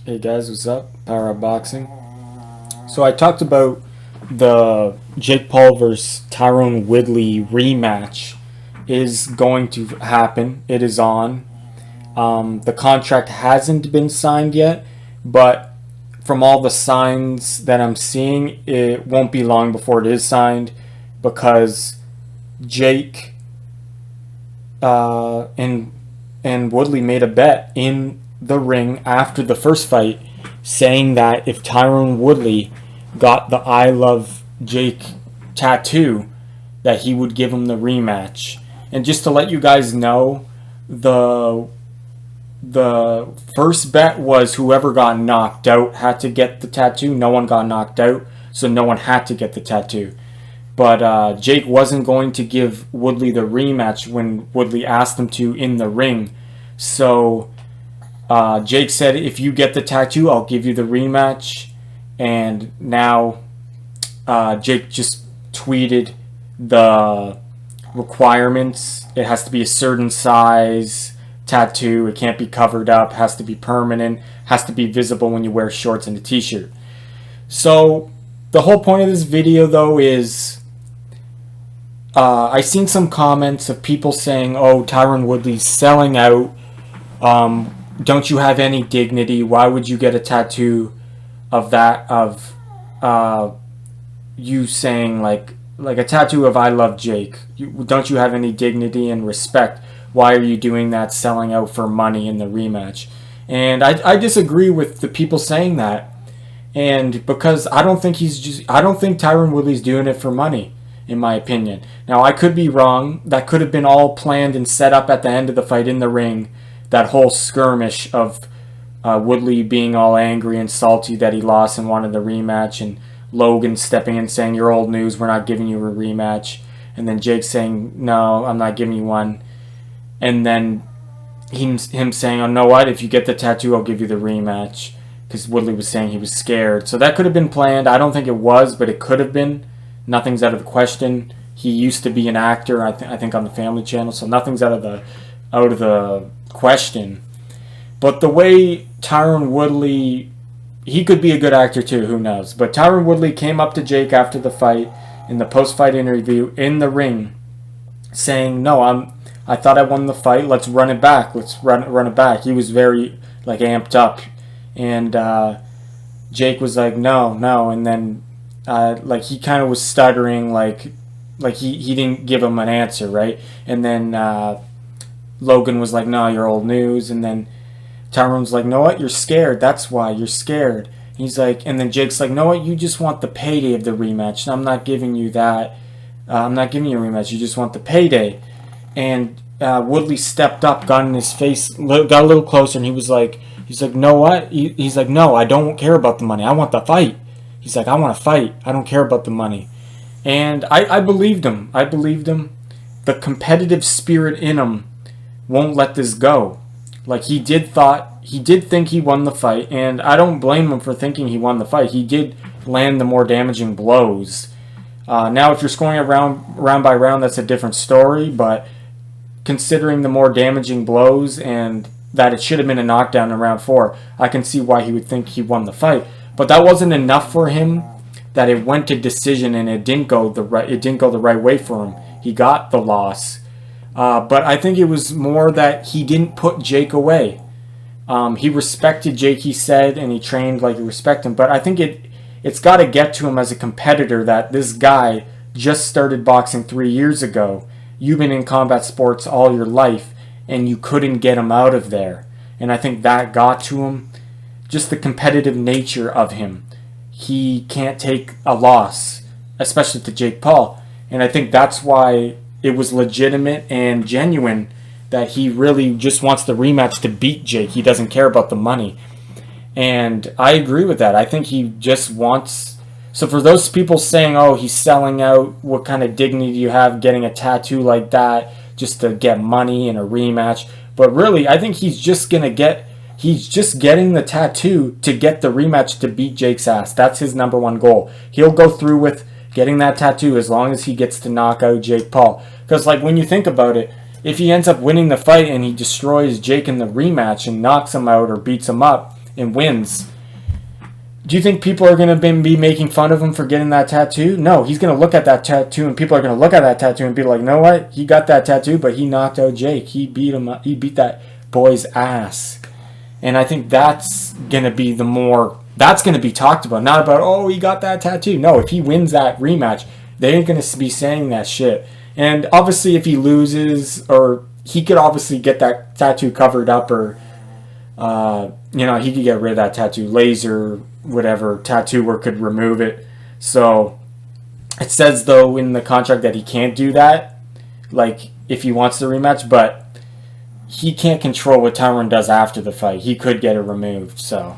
Hey guys, what's up? Power Up Boxing. So I talked about the Jake Paul versus Tyron Woodley rematch is going to happen. It is on. The contract hasn't been signed yet, but from all the signs that I'm seeing, it won't be long before it is signed because Jake and Woodley made a bet in the ring after the first fight, saying that if Tyron Woodley got the "I Love Jake" tattoo, that he would give him the rematch. And just to let you guys know, the the first bet was whoever got knocked out had to get the tattoo. No one got knocked out, so no one had to get the tattoo. But Jake wasn't going to give Woodley the rematch when Woodley asked him to in the ring. So Jake said, if you get the tattoo, I'll give you the rematch. And now Jake just tweeted the requirements. It has to be a certain size tattoo. It can't be covered up. Has to be permanent. Has to be visible when you wear shorts and a t-shirt. So the whole point of this video, though, is I seen some comments of people saying, "Oh, Tyron Woodley's selling out. Don't you have any dignity? Why would you get a tattoo of that? Of you saying like a tattoo of 'I love Jake'? Don't you have any dignity and respect? Why are you doing that? Selling out for money in the rematch?" And I disagree with the people saying that. And because I don't think Tyron Woodley's doing it for money, in my opinion. Now I could be wrong. That could have been all planned and set up at the end of the fight in the ring. That whole skirmish of Woodley being all angry and salty that he lost and wanted the rematch, and Logan stepping in saying, "You're old news. We're not giving you a rematch." And then Jake saying, "No, I'm not giving you one." And then him saying, "Oh, know what? If you get the tattoo, I'll give you the rematch." Because Woodley was saying he was scared. So that could have been planned. I don't think it was, but it could have been. Nothing's out of the question. He used to be an actor, I think, on the Family Channel, so nothing's out of the question. But the way Tyron Woodley, he could be a good actor too, who knows? But Tyron Woodley came up to Jake after the fight in the post-fight interview in the ring, saying, "No, I thought I won the fight. Let's run it back. Let's run it back." He was very amped up. And Jake was like, "No, no," and then he kind of was stuttering, like he didn't give him an answer, right? And then Logan was like, "No, you're old news." And then Tyron's like, "No, what? You're scared. That's why you're scared." He's like, and then Jake's like, "No, what? You just want the payday of the rematch. I'm not giving you that. I'm not giving you a rematch. You just want the payday." And Woodley stepped up, got in his face, got a little closer, and he's like, "No, what?" He's like, "No, I don't care about the money. I want the fight." He's like, "I want to fight. I don't care about the money." And I believed him. I believed him. The competitive spirit in him won't let this go. Like he did think he won the fight, and I don't blame him for thinking he won the fight. He did land the more damaging blows. Now, if you're scoring it round by round, that's a different story. But considering the more damaging blows and that it should have been a knockdown in round 4, I can see why he would think he won the fight. But that wasn't enough for him. That it went to decision and it didn't go the right way for him. He got the loss. But I think it was more that he didn't put Jake away. He respected Jake, he said, and he trained like he respected him. But I think it's got to get to him as a competitor that this guy just started boxing 3 years ago. You've been in combat sports all your life, and you couldn't get him out of there. And I think that got to him. Just the competitive nature of him. He can't take a loss, especially to Jake Paul. And I think that's why it was legitimate and genuine that he really just wants the rematch to beat Jake. He doesn't care about the money. And I agree with that. I think he just wants... So for those people saying, "Oh, he's selling out, what kind of dignity do you have getting a tattoo like that just to get money and a rematch?" But really, I think he's just getting the tattoo to get the rematch to beat Jake's ass. That's his number one goal. He'll go through with getting that tattoo as long as he gets to knock out Jake Paul. Because when you think about it, if he ends up winning the fight and he destroys Jake in the rematch and knocks him out or beats him up, and wins, do you think people are going to be making fun of him for getting that tattoo? No, he's going to look at that tattoo, and people are going to look at that tattoo and be like, you know what? He got that tattoo, but he knocked out Jake. He beat him up. He beat that boy's ass. And I think that's going to be that's going to be talked about. Not about, oh, he got that tattoo. No, if he wins that rematch, they're going to be saying that shit. And obviously, if he loses, or he could obviously get that tattoo covered up, or he could get rid of that tattoo, laser, whatever, tattooer could remove it. So it says, though, in the contract that he can't do that, like, if he wants the rematch, but he can't control what Tyron does after the fight. He could get it removed. So,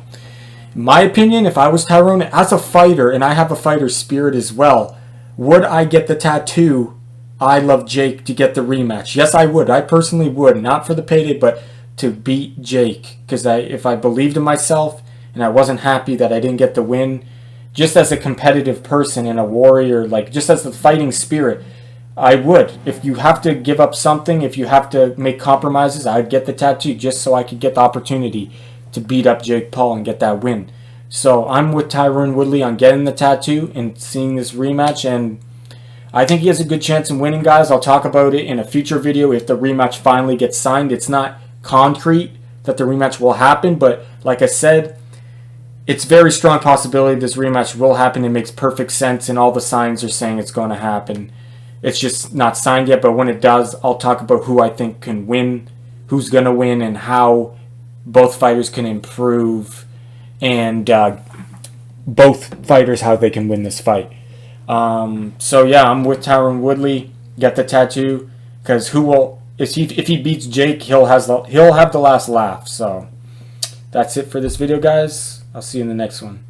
in my opinion, if I was Tyron, as a fighter, and I have a fighter spirit as well, would I get the tattoo, I love Jake, to get the rematch? Yes, I would. I personally would. Not for the payday, but to beat Jake. Because if I believed in myself, and I wasn't happy that I didn't get the win, just as a competitive person and a warrior, like, just as the fighting spirit, I would. If you have to give up something, if you have to make compromises, I'd get the tattoo just so I could get the opportunity to beat up Jake Paul and get that win. So I'm with Tyron Woodley on getting the tattoo and seeing this rematch, and I think he has a good chance in winning, guys. I'll talk about it in a future video if the rematch finally gets signed. It's not concrete that the rematch will happen, but like I said, it's very strong possibility this rematch will happen. It makes perfect sense, and all the signs are saying it's going to happen. It's just not signed yet, but when it does, I'll talk about who I think can win, who's going to win, and how both fighters can improve, and both fighters, how they can win this fight. So yeah, I'm with Tyron Woodley. Get the tattoo, because if he beats Jake, he'll have the last laugh. So that's it for this video, guys. I'll see you in the next one.